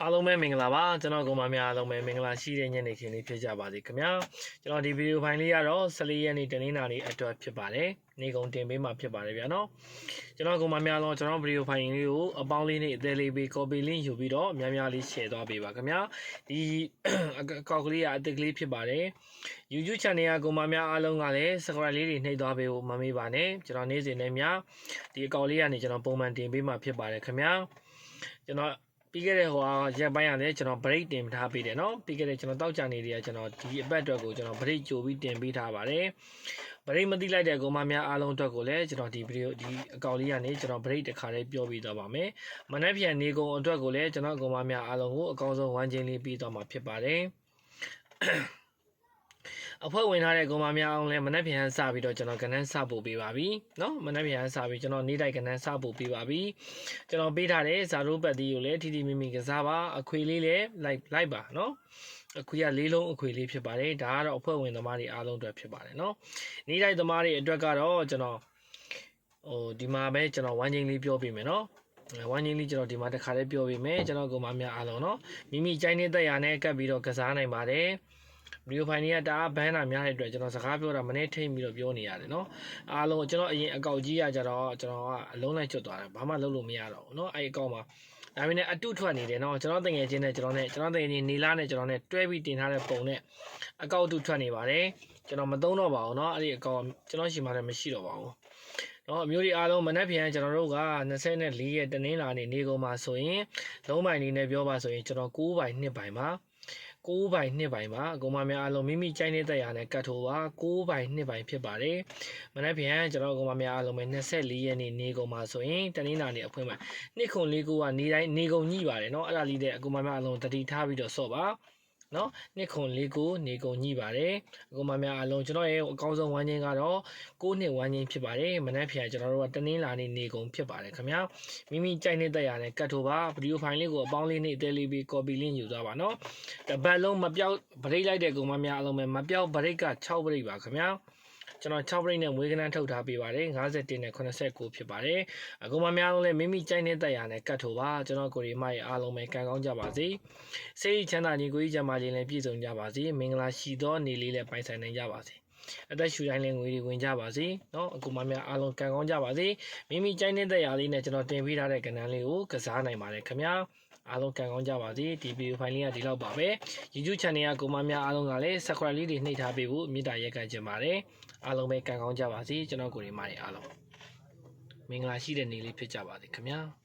အားလုံးပဲမင်္ဂလာပါကျွန်တော်ကိုမများအားလုံးပဲမင်္ဂလာရှိတဲ့ညနေခင်းလေးဖြစ်ကြပါစေခင်ဗျာကျွန်တော်ဒီဗီဒီယိုဖိုင်လေးကတော့14ရက်နေ့တနင်္လာနေ့အတွက်ဖြစ်ပါတယ်နေ့ကုန်တင်ပေးမှာဖြစ်ပါတယ်ဗျာနော်ကျွန်တော်ကိုမများတော့ကျွန်တော်ဗီဒီယိုဖိုင်လေးကိုအပေါင်းလေးနဲ့အသေးလေးပေး copy link ယူပြီးတော့များများလေး share သွားပေးပါခင်ဗျာဒီအကောက်ကလေးကအသစ်ကလေးဖြစ်ပါတယ် YouTube channel ကကိုမများအားလုံးကလည်း subscribe လေးတွေနှိပ်သွားပေးဖို့မမေ့ပါနဲ့ကျွန်တော်နေ့စဉ်နဲ့များဒီအကောက်လေးကနေကျွန်တော်ပုံမှန်တင်ပေးမှာဖြစ်ပါတယ်ခင်ဗျာကျွန်တော်ပြီးခဲ့တဲ့ရက်ပိုင်းရတယ်ကျွန်တော် break တင်ထားပေးတယ်เนาะပြီးခဲ့တဲ့ကျွန်တော်တောက်ကြနေတွေကကျွန်တော်ဒီအပတ်အတွက်ကိုကျွန်တော် break ကြိုပြီးတင်ပေးထားပါတယ် break မသိလိုက်တဲ့ကောင်မများအားလုံးအတွက်ကိုလည်းကျွန်တော်ဒီ video ဒီအကောင့်လေးကနေကျွန်တော် break တစ်ခါလေးပြောပြီးတော့ပါမယ်မနေ့ပြန်နေကုန်အတွက်ကိုလည်းကျွန်တော်ကောင်မများအားလုံးကိုအကောင်းဆုံးဝမ်းချင်းလေးပြီးတော့မှာဖြစ်ပါတယ်အဖွဲ့ဝင်ထားတဲ့ကောင်မများအောင်လဲမနေ့ပြန်စပြီးတော့ကျွန်တော်ကဏ္ဍစပို့ပေးပါပြီเนาะမနေ့ပြန်စပြီးကျွန်တော်နေ့တိုက်ကဏ္ဍစပို့ပေးပါပြီကျွန်တော်ပေးထားတဲ့ဇာရိုးပတ်တီးကိုလည်းထီထီမိမိကစားပါအခွေလေးလည်းလိုက်ပါเนาะအခွေကလေးလုံးအခွေလေးဖြစ်ပါတယ်ဒါကတော့အဖွဲ့ဝင်သမားတွေအားလုံးအတွက်ဖြစ်ပါတယ်เนาะနေ့တိုက်သမားတွေအတွက်ကတော့ကျွန်တော်ဒီမှာပဲကျွန်တော်ဝမ်းချင်းလေးပြောပြမယ်เนาะဝမ်းချင်းလေးကျွန်တော်ဒီမှာတစ်ခါလေးပြောပြမယ်ကျွန်တော်ကောင်မများအားလုံးเนาะမိမိကြိုင်းနေတဲ့ရာနဲ့ကပ်ပြီးတော့ကစားနိုင်ပါတယ်ဗီဒီယိုဖိုင်လေးကတအားဘန်းတာများတဲ့အတွက်ကျွန်တော်စကားပြောတာမနေ့ထိတ်ပြီးတော့ပြောနေရတယ်เนาะအားလုံးကျွန်တော်အရင်အကောက်ကြီးကကြတော့ကျွန်တော်ကအလုံးလိုက်ချွတ်သွားတယ်ဘာမှလုပ်လို့မရတော့ဘူးเนาะအဲ့အကောက်မှာဒါပေမဲ့အတုထွက်နေတယ်เนาะကျွန်တော်တငယ်ချင်းနဲ့ကျွန်တော်တငယ်ချင်းနေလားနဲ့ကျွန်တော်နဲ့တွဲပြီးတင်ထားတဲ့ပုံနဲ့အကောက်အတုထွက်နေပါတယ်ကျွန်တော်မသုံးတော့ပါဘူးเนาะအဲ့ဒီအကောက်ကျွန်တော်ရှိမှလည်းမရှိတော့ပါဘူးเนาะအမျိုးတွေအားလုံးမနေ့ပြန်ကျွန်တော်တို့က24ရက်တနင်္လာနေ့နေကုန်မှာဆိုရင်လုံးပိုင်နေနဲ့ပြောပါဆိုရင်ကျွန်တော်9ပိုင်2ပိုင်ပါ9ပိုင်2ပိုင်ပါအကောင်မများအားလုံးမိမိကြိုင်းနေတဲ့ရာနဲ့ကတ်ထိုးပါ9ပိုင်2ပိုင်ဖြစ်ပါတယ်မနေ့ပြန်ကျွန်တော်အကောင်မများအားလုံးပဲ24ရက်နေ့နေကုန်မှာဆိုရင်တနင်္လာနေ့အဖွင့်မှာ2ခု4ခုကနေတိုင်းနေကုန်ညှိပါတယ်เนาะအဲ့ဒါလေးတဲ့အကောင်မများအားလုံးတတိထားပြီးတော့ဆော့ပါเนาะ2ခု4ခုနေကုန်ညှိပါတယ်အကောင်မများအားလုံးကျွန်တော်ရဲ့အကောင်းဆုံးဝမ်းချင်းကတော့9နှစ်ဝမ်းချင်းဖြစ်ပါတယ်မနေ့ပြန်ကျွန်တော်တို့ကတနင်္လာနေ့နေကုန်ဖြစ်ပါတယ်ခင်ဗျာမိမိကြိုက်နေတဲ့ရာနဲ့ကတ်ထိုးပါဗီဒီယိုဖိုင်လေးကိုအပေါင်းလေးနဲ့အသေးလေးပြီး copy link ယူသွားပါเนาะတပတ်လုံးမပြောက်ဗရိတ်လိုက်တဲ့ကောင်မများအားလုံးပဲမပြောက်ဗရိတ်က6ဗရိတ်ပါခင်ဗျာကျွန်တော်6ဗရိတ်နဲ့မွေးကနန်းထုတ်ထားပေးပါတယ်51နဲ့89ဖြစ်ပါတယ်အကောင်မများလုံးလည်းမိမိကြိုက်နေတဲ့ရာနဲ့ကတ်ထိုးပါကျွန်တော်ကိုရီမရဲ့အားလုံးပဲကံကောင်းကြပါစေစိတ်ချမ်းသာခြင်းကိုကြီးချမ်းသာခြင်းလည်းပြည့်စုံကြပါစေမင်္ဂလာရှိသောနေ့လေးလည်းပိုင်ဆိုင်နိုင်ကြပါစေအသက်ရှူတိုင်းလည်းငွေတွေဝင်ကြပါစေเนาะအကူမများအားလုံးကံကောင်းကြပါစေမိမိကြိုက်နေတဲ့ရာလေးနဲ့ကျွန်တော်တင်ပေးထားတဲ့ကဏ္ဍလေးကိုကစားနိုင်ပါတယ်ခင်ဗျာအားလုံးကံကောင်းကြပါစေဒီဗီဒီယိုဖိုင်လေးကဒီလောက်ပါပဲ YouTube channel ကကိုမများအားလုံးကလည်း subscribe လေးတွေနှိပ်ထားပေးဖို့မေတ္တာရက်ခံချင်ပါတယ်အားလုံးပဲကံကောင်းကြပါစေကျွန်တော်ကိုယ်တွေမားတွေအားလုံးမင်္ဂလာရှိတဲ့နေ့လေးဖြစ်ကြပါစေခင်ဗျာ